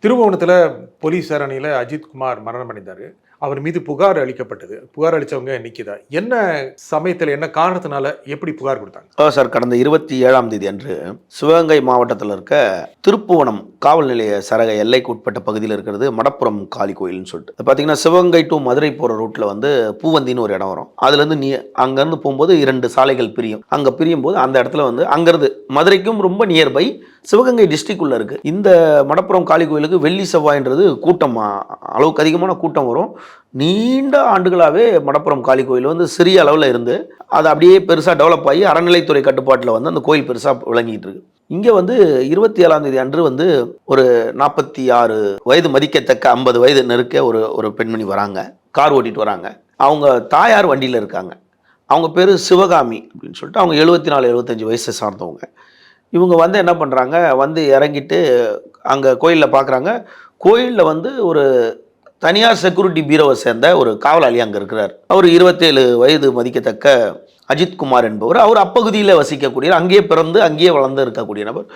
திருபுவனத்துல police விசாரணையில அஜித்குமார் மரணம் அடைந்தாரு. அவர் மீது புகார் அளிக்கப்பட்டது. புகார் அளிச்சவங்க நிக்கிதா. என்ன சமயத்துல, என்ன காரணத்தினால, எப்படி புகார் குடுத்தாங்க? சார், கடந்த 27ஆம் தேதி அன்று சிவகங்கை மாவட்டத்தில் இருக்க திருப்புவனம் காவல் நிலைய சரக எல்லைக்கு உட்பட்ட பகுதியில் இருக்கிறது மடப்புறம் காளி கோயில்னு சொல்லிட்டு பார்த்தீங்கன்னா, சிவகங்கை டு மதுரை போகிற ரூட்டில் வந்து பூவந்தின்னு ஒரு இடம் வரும். அதுலேருந்து அங்கேருந்து போகும்போது 2 சாலைகள் பிரியும். அங்கே பிரியும் போது அந்த இடத்துல வந்து அங்கேருந்து மதுரைக்கும் ரொம்ப நியர்பை சிவகங்கை டிஸ்ட்ரிக்ட் உள்ள இருக்குது. இந்த மடப்புறம் காளி கோயிலுக்கு வெள்ளி செவ்வாய்ன்றது கூட்டம், அளவுக்கு அதிகமான கூட்டம் வரும். நீண்ட ஆண்டுகளாகவே மடப்புறம் காளி கோயில் வந்து சிறிய அளவில் இருந்து அது அப்படியே பெருசாக டெவலப் ஆகி அறநிலைத்துறை கட்டுப்பாட்டில் வந்து அந்த கோயில் பெருசாக விளங்கிட்டு இருக்கு. இங்கே வந்து 27ஆம் தேதி அன்று வந்து ஒரு 46 வயது மதிக்கத்தக்க 50 வயது நெருக்க ஒரு பெண்மணி வராங்க. கார் ஓட்டிட்டு வராங்க. அவங்க தாயார் வண்டியில் இருக்காங்க. அவங்க பேர் சிவகாமி அப்படின்னு சொல்லிட்டு அவங்க 74-75 வயசை சார்ந்தவங்க. இவங்க வந்து என்ன பண்ணுறாங்க, வந்து இறங்கிட்டு அங்கே கோயிலில் பார்க்குறாங்க. கோயிலில் வந்து ஒரு தனியார் செக்யூரிட்டி பீரோவை சேர்ந்த ஒரு காவலாளி அங்கே இருக்கிறார். அவர் 27 வயது மதிக்கத்தக்க அஜித்குமார் என்பவர். அவர் அப்பகுதியில் வசிக்கக்கூடிய, அங்கேயே பிறந்து அங்கேயே வளர்ந்து இருக்கக்கூடிய நபர்.